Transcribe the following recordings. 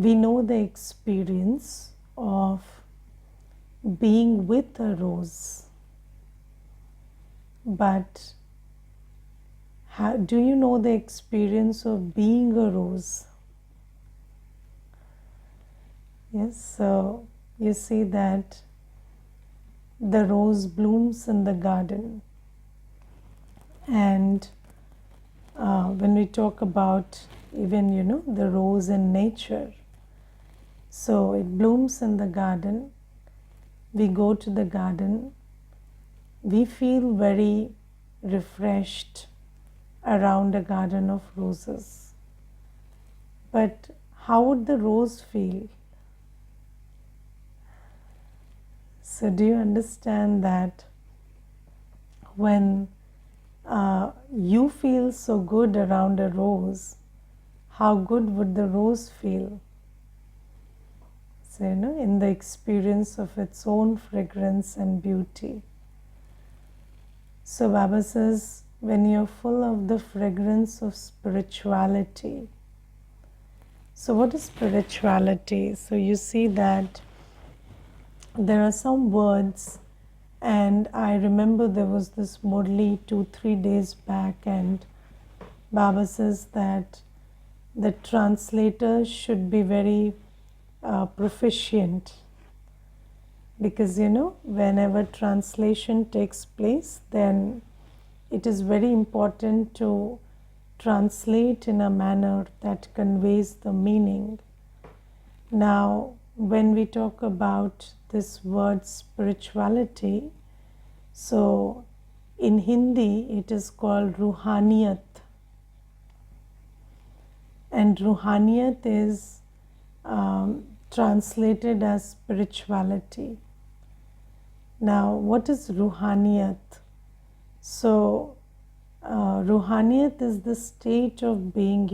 we know the experience of being with a rose, but do you know the experience of being a rose? Yes, so you see that the rose blooms in the garden, and when we talk about even the rose in nature, so it blooms in the garden. We go to the garden, we feel very refreshed around a garden of roses. But how would the rose feel? So do you understand that when you feel so good around a rose, how good would the rose feel? So, in the experience of its own fragrance and beauty. So Baba says, when you're full of the fragrance of spirituality. So what is spirituality? So you see that there are some words, and I remember there was this Murli 2-3 days back, and Baba says that the translator should be very proficient, because whenever translation takes place, then it is very important to translate in a manner that conveys the meaning. Now, when we talk about this word spirituality, so in Hindi it is called Ruhaniyat, and Ruhaniyat is translated as spirituality. Now, what is Ruhaniyat? So, Ruhaniyat is the state of being,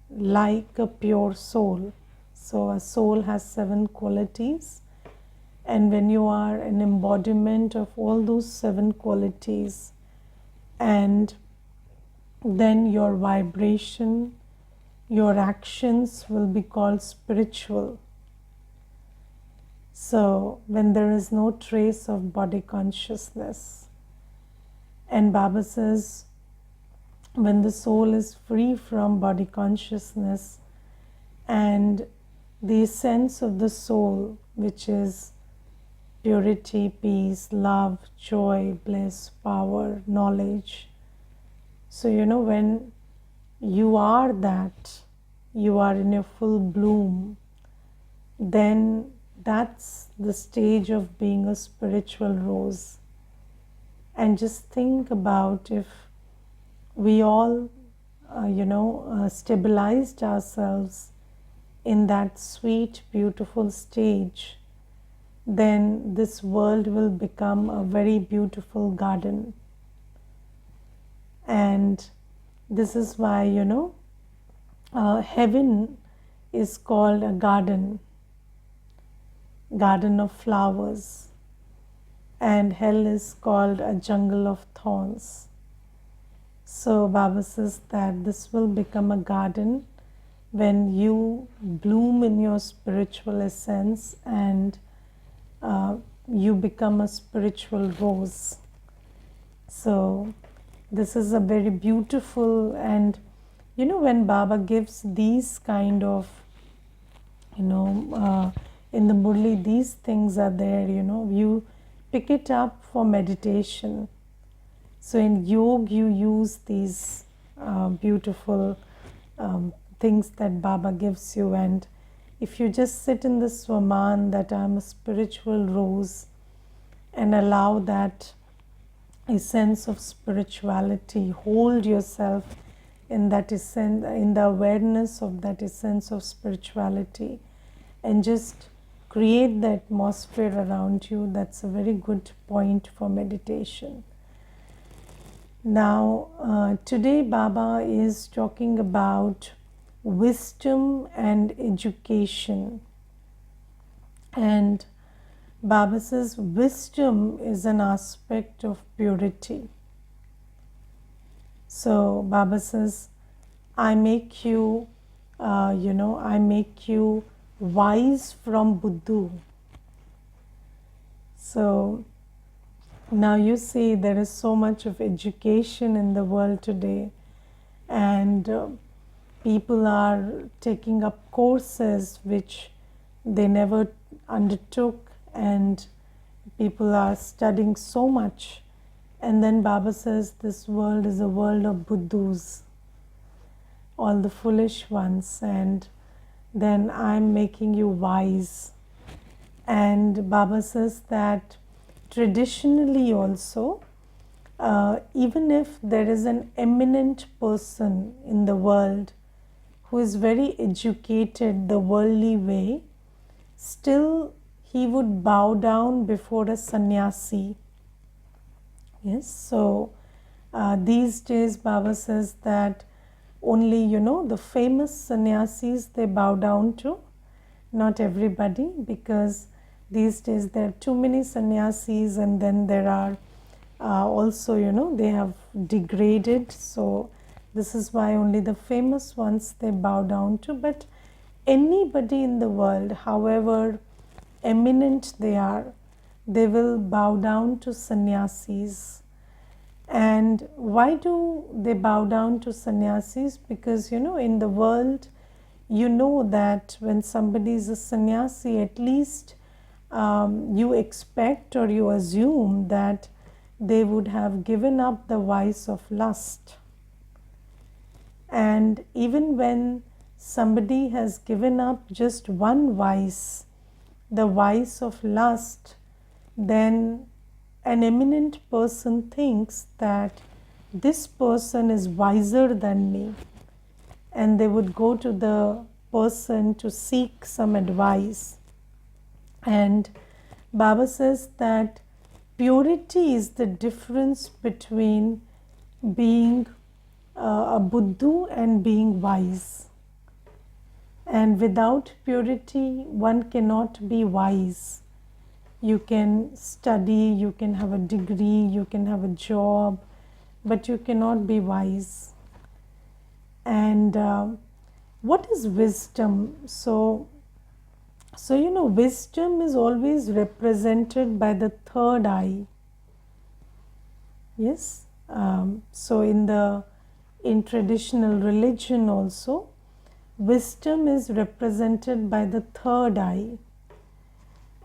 like a pure soul. So, a soul has 7 qualities, and when you are an embodiment of all those 7 qualities, and then your vibration, your actions will be called spiritual. So, when there is no trace of body consciousness, and Baba says, when the soul is free from body consciousness, and the essence of the soul, which is purity, peace, love, joy, bliss, power, knowledge. So, when you are that, you are in your full bloom, then that's the stage of being a spiritual rose. And just think about if we all, stabilized ourselves in that sweet, beautiful stage, then this world will become a very beautiful garden. And this is why, heaven is called a garden of flowers, and hell is called a jungle of thorns. So Baba says that this will become a garden when you bloom in your spiritual essence, and you become a spiritual rose. So this is a very beautiful, and when Baba gives these kind of, in the Murli, these things are there, you pick it up for meditation. So in yoga, you use these beautiful things that Baba gives you, and if you just sit in the Swaman that I'm a spiritual rose, and allow that essence of spirituality, hold yourself in that essence, in the awareness of that essence of spirituality, and just create the atmosphere around you, that's a very good point for meditation. Now, today Baba is talking about wisdom and education. And Baba says wisdom is an aspect of purity. So Baba says, I make you I make you wise from Buddhu. So now you see there is so much of education in the world today, and people are taking up courses which they never undertook, and people are studying so much. And then Baba says this world is a world of Buddhus, all the foolish ones, and then I'm making you wise. And Baba says that traditionally also, even if there is an eminent person in the world who is very educated the worldly way, still he would bow down before a sannyasi. Yes, so these days Baba says that only the famous sannyasis they bow down to, not everybody, because these days there are too many sannyasis, and then there are also they have degraded. So this is why only the famous ones they bow down to. But anybody in the world, however eminent they are, they will bow down to sannyasis. And why do they bow down to sannyasis? Because in the world, that when somebody is a sannyasi, at least you expect or you assume that they would have given up the vice of lust. And even when somebody has given up just one vice, the vice of lust, then an eminent person thinks that this person is wiser than me, and they would go to the person to seek some advice. And Baba says that purity is the difference between being a Buddhu and being wise. And without purity, one cannot be wise. You can study, you can have a degree, you can have a job, but you cannot be wise. And what is wisdom? So wisdom is always represented by the third eye. Yes. So in traditional religion also, wisdom is represented by the third eye.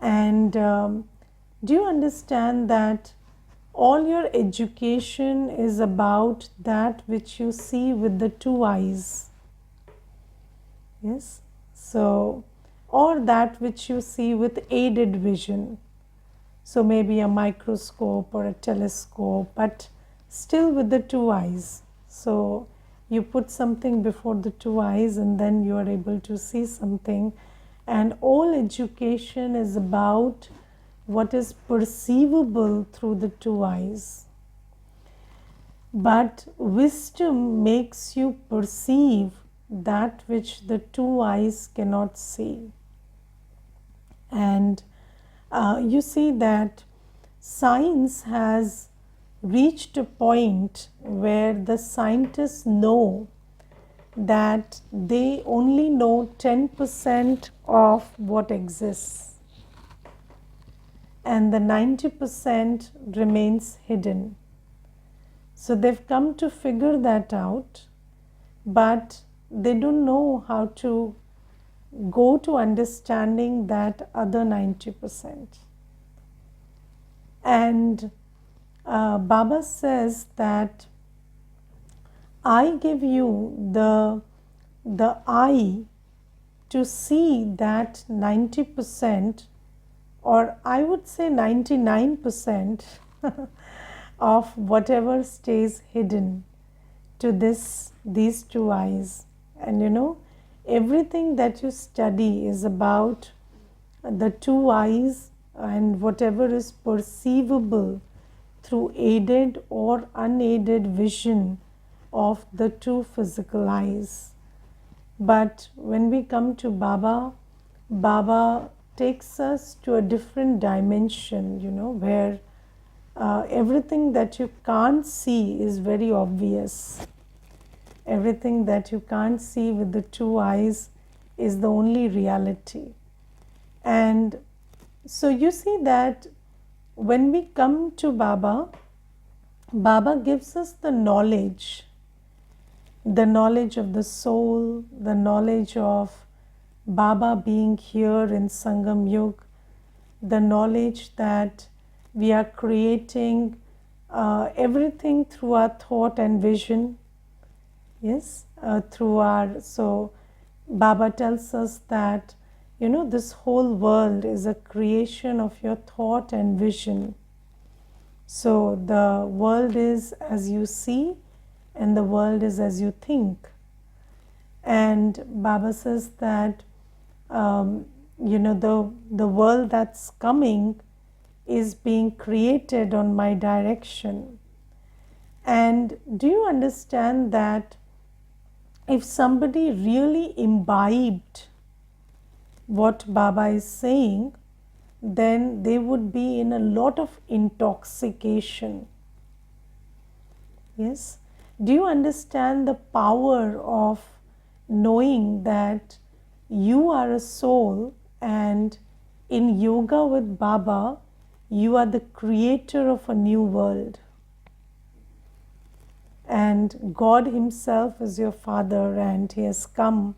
And do you understand that all your education is about that which you see with the two eyes? Yes. So, or that which you see with aided vision. So maybe a microscope or a telescope, but still with the two eyes. So you put something before the two eyes, and then you are able to see something. And all education is about what is perceivable through the two eyes. But wisdom makes you perceive that which the two eyes cannot see. And you see that science has reached a point where the scientists know that they only know 10% of what exists, and the 90% remains hidden. So they've come to figure that out, but they don't know how to go to understanding that other 90%. And Baba says that I give you the eye to see that 90%, or I would say 99% of whatever stays hidden to these two eyes. And everything that you study is about the two eyes and whatever is perceivable through aided or unaided vision of the two physical eyes. But when we come to Baba, Baba takes us to a different dimension, where everything that you can't see is very obvious. Everything that you can't see with the two eyes is the only reality. And so you see that when we come to Baba, Baba gives us the knowledge of the soul, the knowledge of Baba being here in Sangam Yug, the knowledge that we are creating everything through our thought and vision. Yes, so Baba tells us that, this whole world is a creation of your thought and vision. So the world is as you see, and the world is as you think. And Baba says that, the world that's coming is being created on my direction. And do you understand that if somebody really imbibed what Baba is saying, then they would be in a lot of intoxication. Yes? Do you understand the power of knowing that you are a soul, and in yoga with Baba, you are the creator of a new world? And God Himself is your Father, and He has come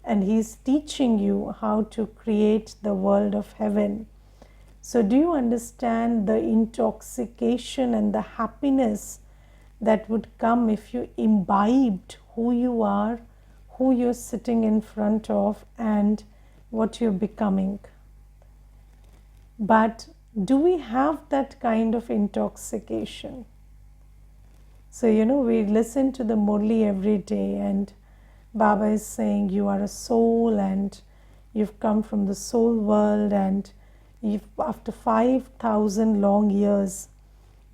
and He is teaching you how to create the world of heaven. So do you understand the intoxication and the happiness that would come if you imbibed who you are, who you're sitting in front of, and what you're becoming? But do we have that kind of intoxication? So, we listen to the Murli every day, and Baba is saying you are a soul and you've come from the soul world, and after 5,000 long years,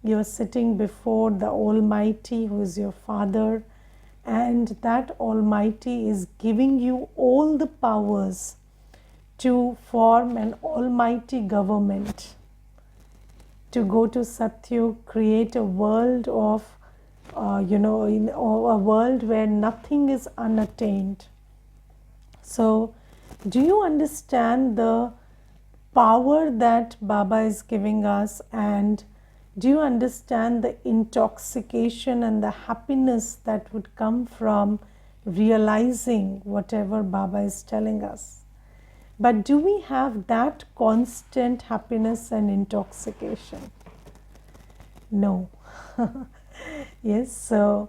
you're sitting before the Almighty who is your Father, and that Almighty is giving you all the powers to form an almighty government, to go to Satyug, create a world of in a world where nothing is unattained. So, do you understand the power that Baba is giving us, and do you understand the intoxication and the happiness that would come from realizing whatever Baba is telling us? But do we have that constant happiness and intoxication? No. Yes, so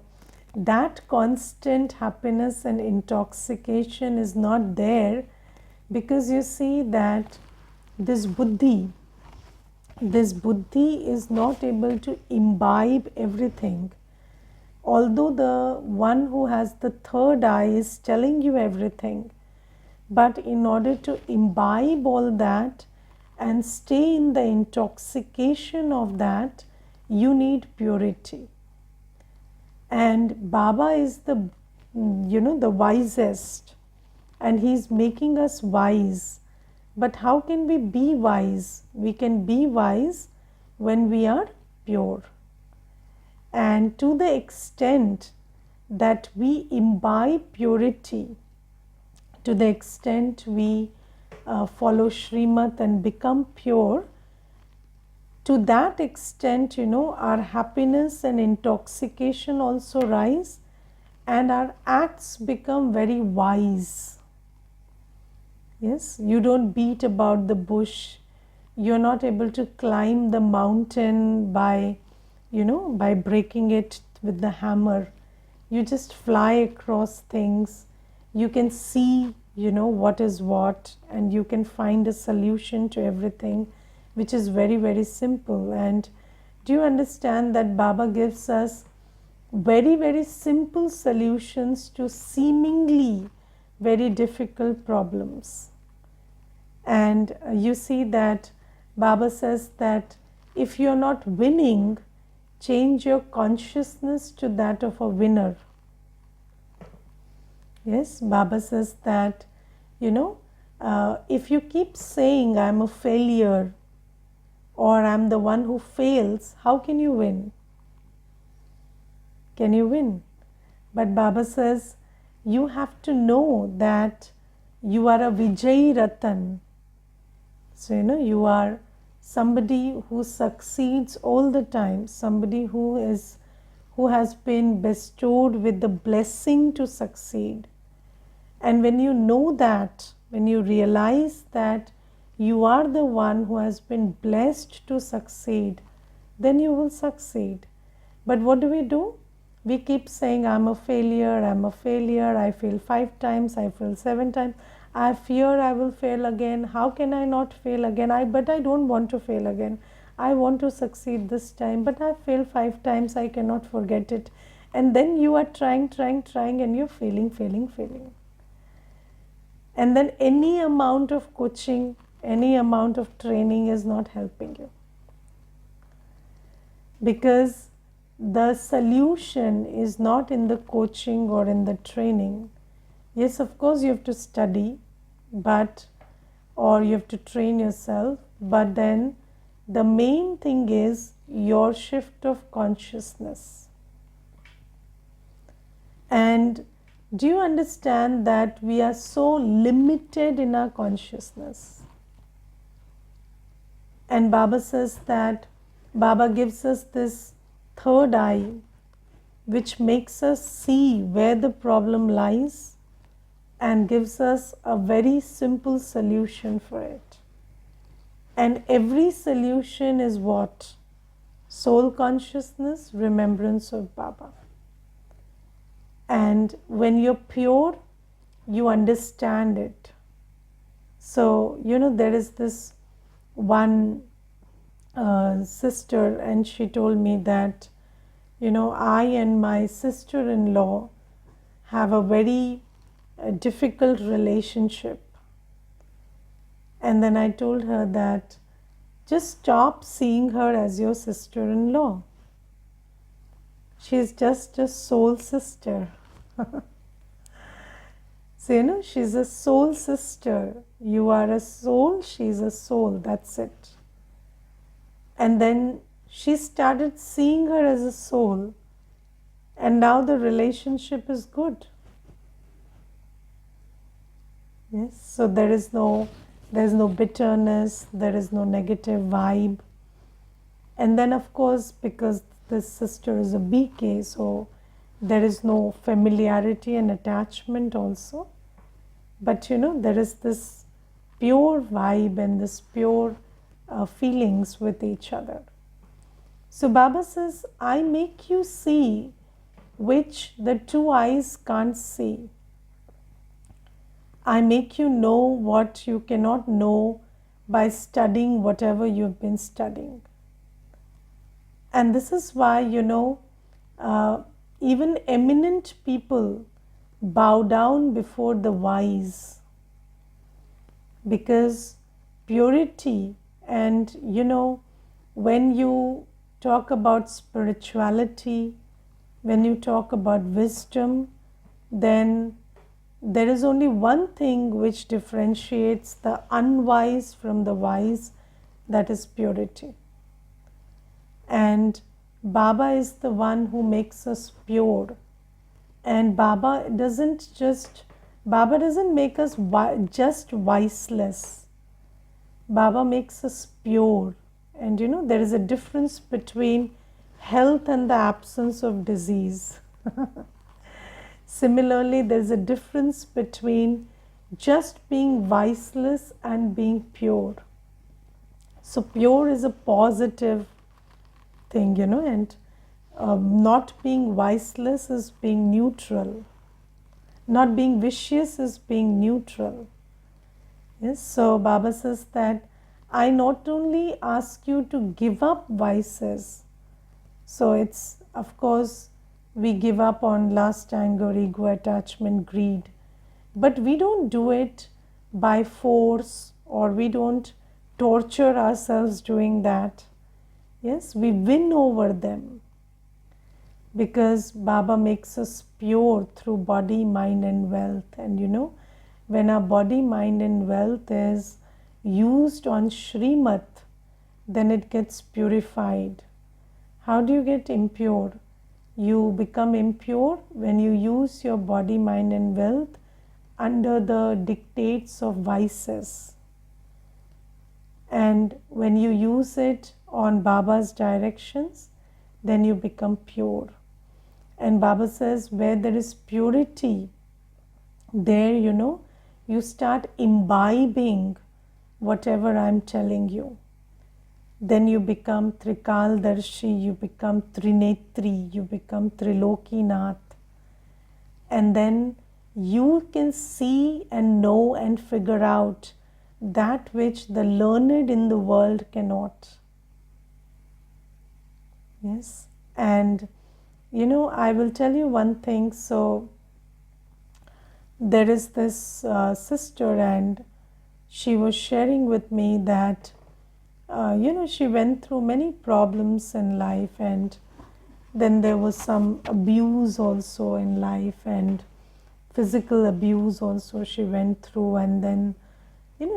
that constant happiness and intoxication is not there, because you see that this buddhi is not able to imbibe everything. Although the one who has the third eye is telling you everything, but in order to imbibe all that and stay in the intoxication of that, you need purity. And Baba is the wisest, and He's making us wise. But how can we be wise? We can be wise when we are pure. And to the extent that we imbibe purity, to the extent we follow Srimad and become pure, to that extent, our happiness and intoxication also rise, and our acts become very wise. Yes, you don't beat about the bush. You're not able to climb the mountain by breaking it with the hammer. You just fly across things. You can see, what is what, and you can find a solution to everything, which is very, very simple. And do you understand that Baba gives us very, very simple solutions to seemingly very difficult problems? And you see that Baba says that if you're not winning, change your consciousness to that of a winner. Yes, Baba says that, if you keep saying I'm a failure, or I'm the one who fails, how can you win? Can you win? But Baba says, you have to know that you are a Vijay Ratan. So, you are somebody who succeeds all the time, somebody who has been bestowed with the blessing to succeed. And when you know that, when you realize that you are the one who has been blessed to succeed, then you will succeed. But what do? We keep saying, I'm a failure, I fail 5 times, I fail 7 times, I fear I will fail again. How can I not fail again? But I don't want to fail again. I want to succeed this time, but I failed 5 times, I cannot forget it. And then you are trying, and you're failing. And then any amount of coaching, any amount of training is not helping you. Because the solution is not in the coaching or in the training. Yes, of course, you have to study, or you have to train yourself, but then the main thing is your shift of consciousness. And do you understand that we are so limited in our consciousness? And Baba says that Baba gives us this third eye, which makes us see where the problem lies and gives us a very simple solution for it. And every solution is what? Soul consciousness, remembrance of Baba. And when you're pure, you understand it. So, there is this one sister, and she told me that, I and my sister-in-law have a very difficult relationship. And then I told her that just stop seeing her as your sister-in-law. She's just a soul sister. So, she's a soul sister. You are a soul, she's a soul. That's it. And then she started seeing her as a soul. And now the relationship is good. Yes, so there is no bitterness, there is no negative vibe. And then, of course, because this sister is a BK, so there is no familiarity and attachment also. But there is this pure vibe and this pure feelings with each other. So Baba says, I make you see which the two eyes can't see. I make you know what you cannot know by studying whatever you've been studying. And this is why, even eminent people bow down before the wise. Because purity, and when you talk about spirituality, when you talk about wisdom, then there is only one thing which differentiates the unwise from the wise, that is purity. And Baba is the one who makes us pure. And Baba doesn't make us just viceless. Baba makes us pure. And there is a difference between health and the absence of disease. Similarly, there is a difference between just being viceless and being pure. So pure is a positive thing, and not being viceless is being neutral. Not being vicious is being neutral. Yes, so Baba says that I not only ask you to give up vices, so it's, of course, we give up on lust, anger, ego, attachment, greed, but we don't do it by force, or we don't torture ourselves doing that. Yes, we win over them, because Baba makes us pure through body, mind and wealth. And when our body, mind and wealth is used on you become impure when you use your body, mind and wealth under the dictates of vices. And when you use it on Baba's directions, then you become pure. And Baba says, where there is purity, there, you start imbibing whatever I'm telling you. Then you become Trikaldarshi, you become Trinetri, you become Trilokinath. And then you can see and know and figure out that which the learned in the world cannot. Yes. And I will tell you one thing. So there is this sister, and she was sharing with me that she went through many problems in life, and then there was some abuse also in life, and physical abuse also she went through, and then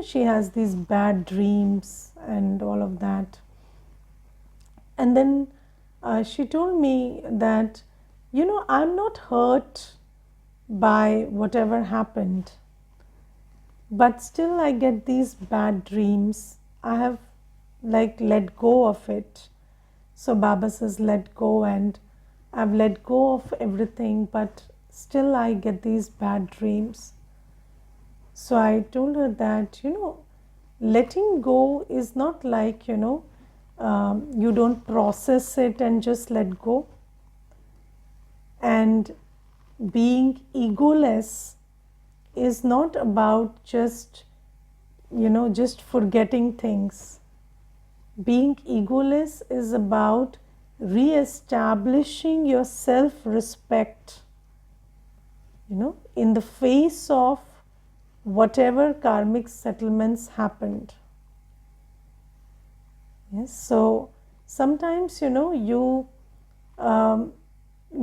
she has these bad dreams and all of that. And then she told me that I'm not hurt by whatever happened, but still I get these bad dreams. I have let go of it. So Baba says let go, and I've let go of everything, but still I get these bad dreams. So I told her that letting go is not like you don't process it and just let go. And being egoless is not about just forgetting things. Being egoless is about re-establishing your self-respect, in the face of whatever karmic settlements happened. Yes, so sometimes you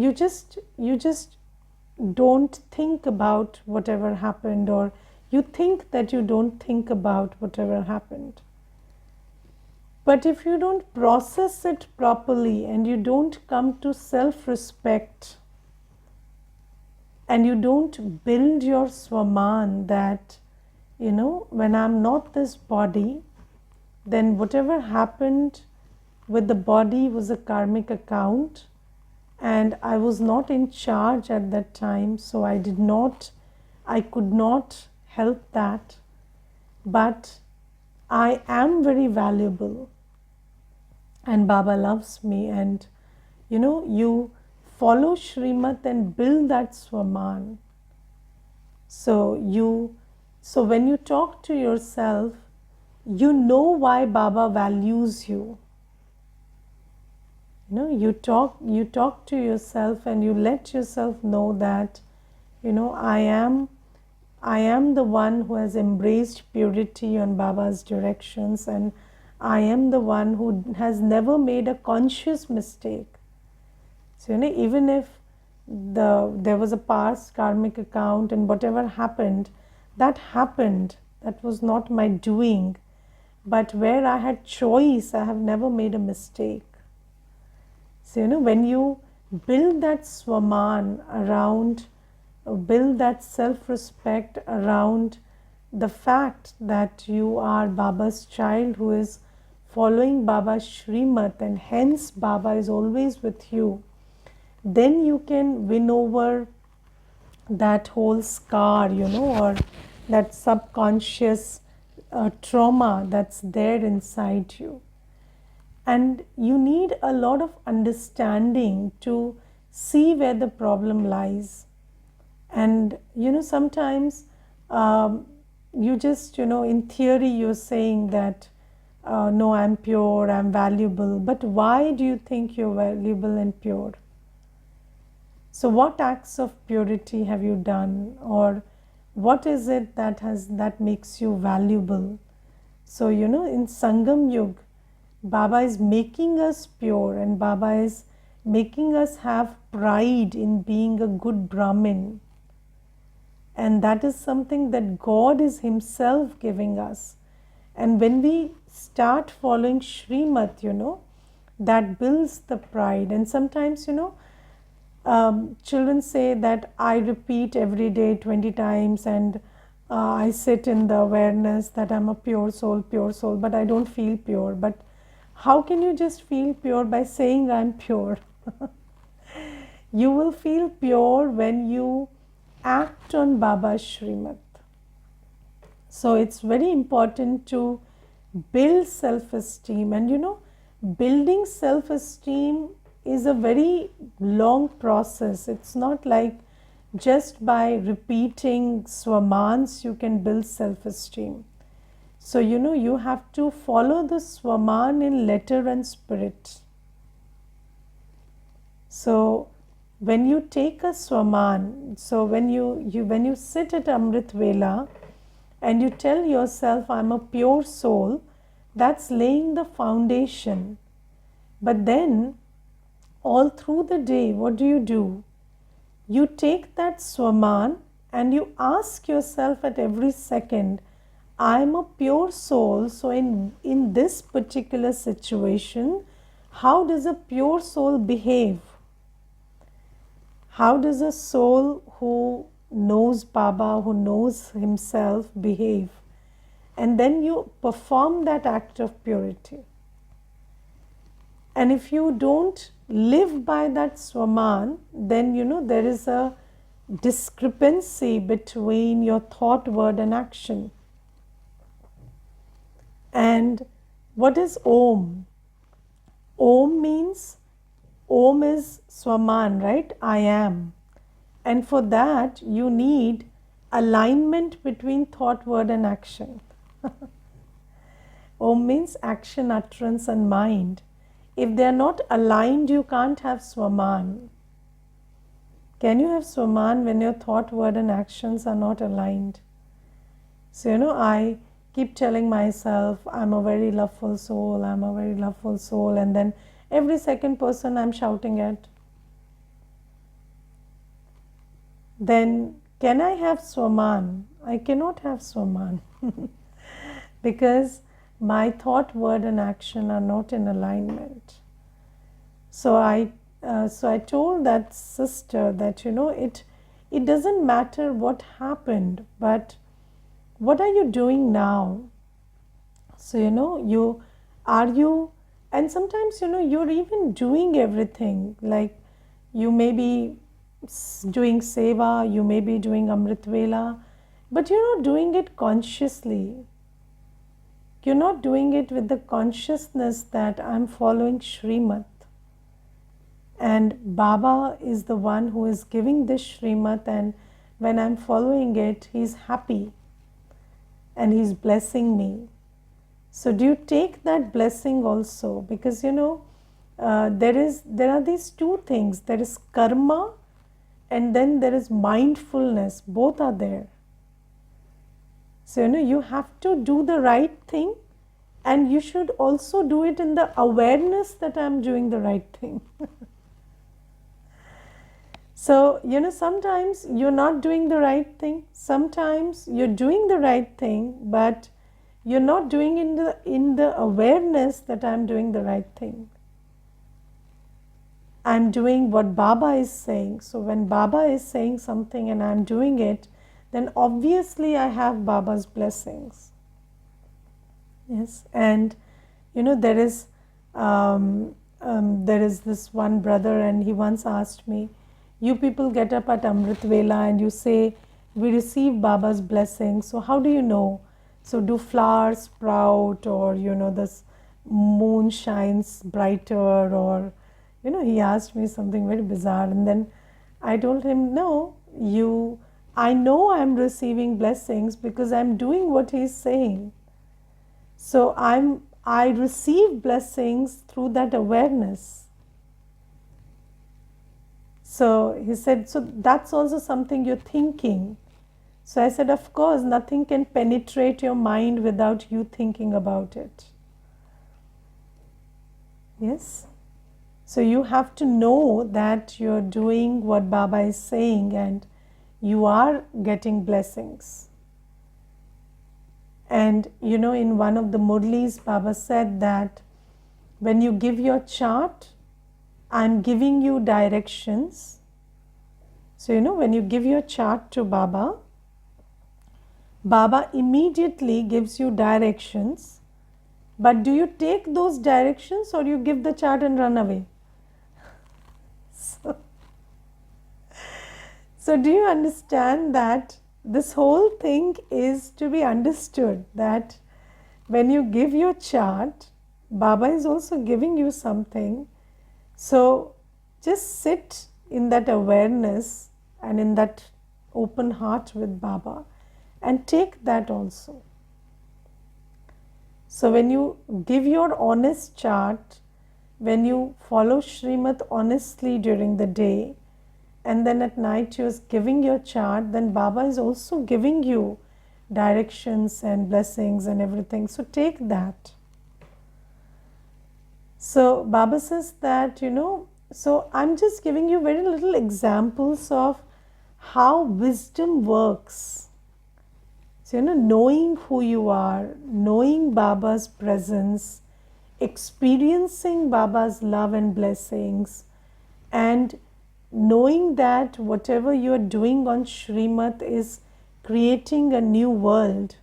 just don't think about whatever happened, or you think that you don't think about whatever happened. But if you don't process it properly, and you don't come to self-respect, and you don't build your Swaman that, when I'm not this body, then whatever happened with the body was a karmic account, and I was not in charge at that time, so I could not help that. But I am very valuable, and Baba loves me, and you follow Shrimat and build that Swaman. So when you talk to yourself, you know why Baba values you. You talk to yourself, and you let yourself know that I am the one who has embraced purity on Baba's directions, and I am the one who has never made a conscious mistake. So even if there was a past karmic account, and whatever happened, that was not my doing. But where I had choice, I have never made a mistake. So when you build that Swaman around, build that self-respect around the fact that you are Baba's child who is following Baba's Shrimat, and hence Baba is always with you, then you can win over that whole scar, or that subconscious trauma that's there inside you. And you need a lot of understanding to see where the problem lies. And sometimes you just in theory you're saying that no, I'm pure, I'm valuable, but why do you think you're valuable and pure? So what acts of purity have you done, or what is it that makes you valuable? So in Sangam Yug, Baba is making us pure, and Baba is making us have pride in being a good Brahmin. And that is something that God is Himself giving us. And when we start following Shrimat, that builds the pride. And sometimes, Children say that I repeat every day 20 times, and I sit in the awareness that I'm a pure soul, but I don't feel pure. But how can you just feel pure by saying I'm pure? You will feel pure when you act on Baba's Shrimat. So it's very important to build self-esteem. And building self-esteem is a very long process. It's not like just by repeating swamans you can build self-esteem. So you have to follow the swaman in letter and spirit. So when you take a swaman, so when you sit at Amrit Vela and you tell yourself I'm a pure soul, that's laying the foundation. But then all through the day, what do? You take that swaman and you ask yourself at every second, I'm a pure soul, so in this particular situation, how does a pure soul behave? How does a soul who knows Baba, who knows himself, behave? And then you perform that act of purity. And if you don't live by that swaman, then there is a discrepancy between your thought, word and action. And what is Om? Om means, Om is swaman, right? I am. And for that you need alignment between thought, word and action. Om means action, utterance and mind. If they are not aligned, you can't have swaman. Can you have swaman when your thought, word and actions are not aligned? So I keep telling myself I'm a very loveful soul, I'm a very loveful soul, and then every second person I'm shouting at. Then can I have swaman? I cannot have swaman because my thought, word and action are not in alignment. So I told that sister that it doesn't matter what happened, but what are you doing now? So and sometimes you're even doing everything, like you may be doing seva, you may be doing Amrit Vela, but you're not doing it consciously. You're not doing it with the consciousness that I'm following Shrimat. And Baba is the one who is giving this Shrimat, and when I'm following it, he's happy and he's blessing me. So do you take that blessing also? Because there are these two things. There is karma and then there is mindfulness. Both are there. So you have to do the right thing, and you should also do it in the awareness that I'm doing the right thing. So sometimes you're not doing the right thing. Sometimes you're doing the right thing, but you're not doing in the awareness that I'm doing the right thing. I'm doing what Baba is saying. So when Baba is saying something and I'm doing it, then obviously I have Baba's blessings. Yes, and there is this one brother, and he once asked me, you people get up at Amrit Vela and you say, we receive Baba's blessings. So how do you know? So do flowers sprout, or this moon shines brighter, or he asked me something very bizarre, and then I told him, no, I know I'm receiving blessings because I'm doing what he's saying. So I receive blessings through that awareness. So he said, so that's also something you're thinking. So I said, of course, nothing can penetrate your mind without you thinking about it. Yes? So you have to know that you're doing what Baba is saying and you are getting blessings. And in one of the Murlis, Baba said that when you give your chart, I'm giving you directions, So, when you give your chart to Baba, Baba immediately gives you directions. But do you take those directions or you give the chart and run away? So do you understand that this whole thing is to be understood, that when you give your chart, Baba is also giving you something. So just sit in that awareness and in that open heart with Baba and take that also. So when you give your honest chart, when you follow Srimad honestly during the day, and then at night you're giving your chart, then Baba is also giving you directions and blessings and everything. So take that. So Baba says that, so I'm just giving you very little examples of how wisdom works. So, knowing who you are, knowing Baba's presence, experiencing Baba's love and blessings, and knowing that whatever you are doing on Srimad is creating a new world,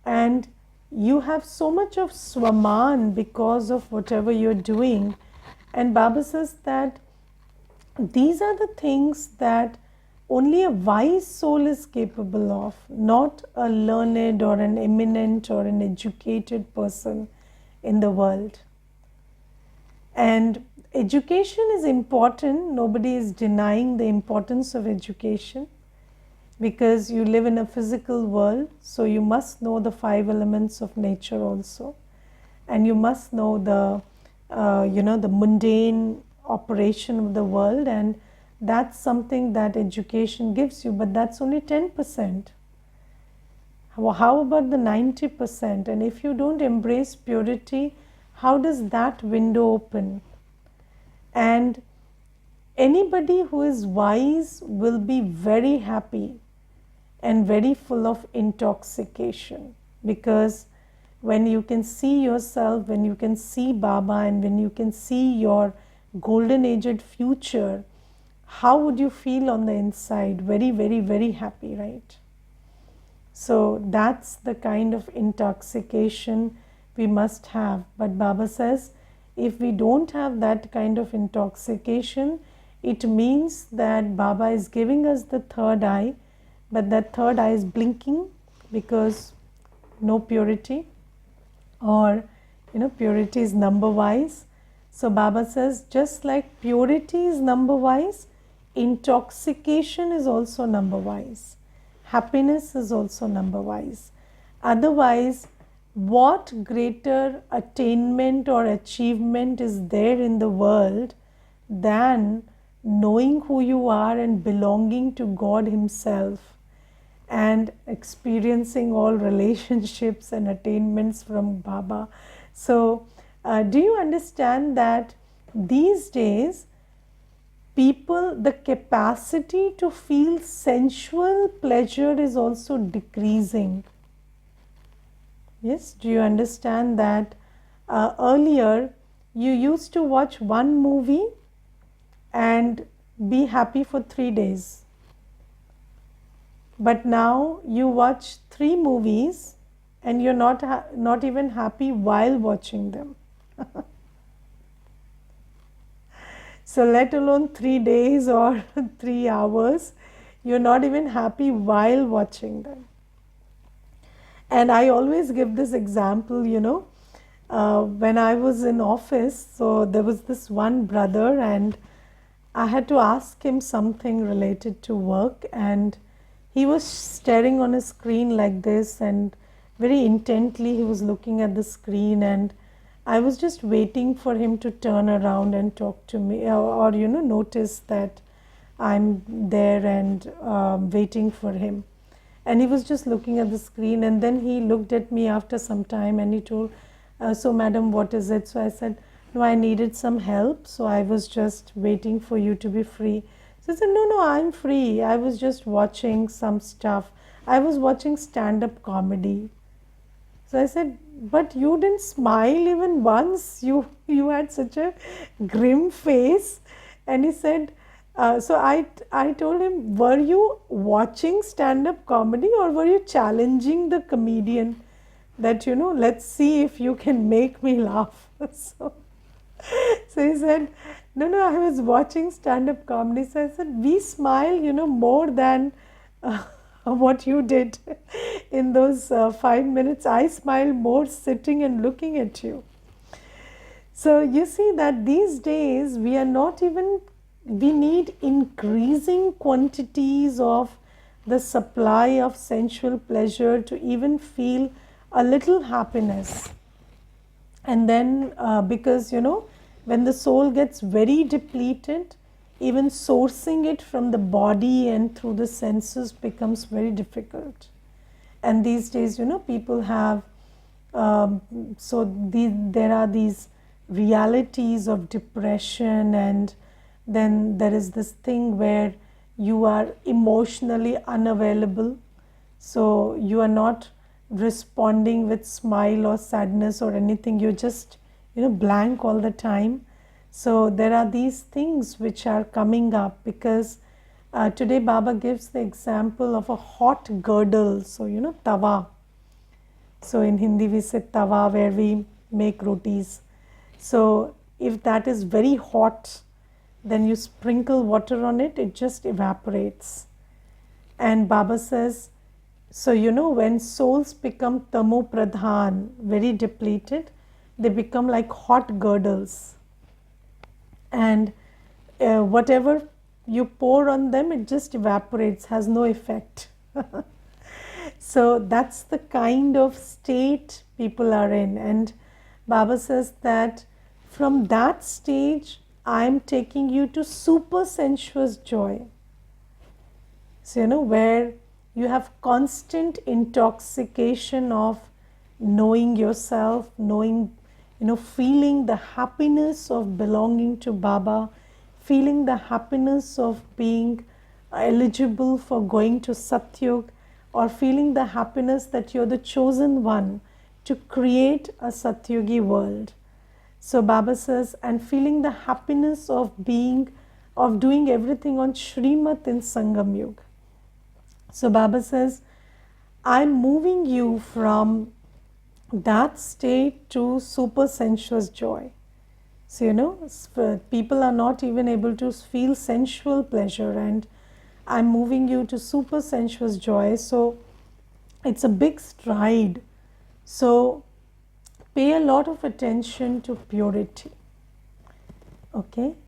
and you have so much of Swaman because of whatever you're doing. And Baba says that these are the things that only a wise soul is capable of, not a learned or an eminent or an educated person in the world. And education is important. Nobody is denying the importance of education, because you live in a physical world, so you must know the 5 elements of nature also, and you must know the the mundane operation of the world, and that's something that education gives you, but that's only 10%. How about the 90%? And if you don't embrace purity, how does that window open? And anybody who is wise will be very happy and very full of intoxication, because when you can see yourself, when you can see Baba, and when you can see your golden aged future, how would you feel on the inside? Very, very, very happy, right? So that's the kind of intoxication we must have. But Baba says, if we don't have that kind of intoxication, it means that Baba is giving us the third eye, but that third eye is blinking because no purity, or purity is number wise. So Baba says, just like purity is number wise, intoxication is also number wise, happiness is also number wise. Otherwise, what greater attainment or achievement is there in the world than knowing who you are and belonging to God Himself, and experiencing all relationships and attainments from Baba? So, do you understand that these days people, the capacity to feel sensual pleasure is also decreasing? Yes, do you understand that earlier you used to watch one movie and be happy for 3 days? But now you watch 3 movies and you're not even happy while watching them. So let alone 3 days or 3 hours, you're not even happy while watching them. And I always give this example, when I was in office, so there was this one brother and I had to ask him something related to work, and he was staring on a screen like this, and very intently he was looking at the screen, and I was just waiting for him to turn around and talk to me, or notice that I'm there and waiting for him. And he was just looking at the screen, and then he looked at me after some time and he told, so madam, what is it? So I said, no, I needed some help, so I was just waiting for you to be free. So he said, no, I'm free. I was just watching some stuff. I was watching stand-up comedy. So I said, but you didn't smile even once. You had such a grim face. And he said, So I told him, were you watching stand-up comedy or were you challenging the comedian that, let's see if you can make me laugh? So he said, no, no, I was watching stand-up comedy. So I said, we smile, more than what you did in those 5 minutes. I smile more sitting and looking at you. So you see that these days we need increasing quantities of the supply of sensual pleasure to even feel a little happiness. And then, because when the soul gets very depleted, even sourcing it from the body and through the senses becomes very difficult. And these days, people have, um, there are these realities of depression, and then there is this thing where you are emotionally unavailable, so you are not responding with smile or sadness or anything, you're just blank all the time. So there are these things which are coming up because today Baba gives the example of a hot girdle. So tawa. So in Hindi we say tawa, where we make rotis. So if that is very hot, then you sprinkle water on it, it just evaporates. And Baba says, so when souls become tamo pradhan, very depleted, they become like hot girdles. And whatever you pour on them, it just evaporates, has no effect. So that's the kind of state people are in. And Baba says that from that stage, I'm taking you to super sensuous joy. So, where you have constant intoxication of knowing yourself, knowing, feeling the happiness of belonging to Baba, feeling the happiness of being eligible for going to Satyug, or feeling the happiness that you're the chosen one to create a Satyugi world. So Baba says, and feeling the happiness of doing everything on Shrimat in Sangam Yuga. So Baba says, I'm moving you from that state to super sensuous joy. So people are not even able to feel sensual pleasure, and I'm moving you to super sensuous joy. So it's a big stride. So pay a lot of attention to purity. Okay.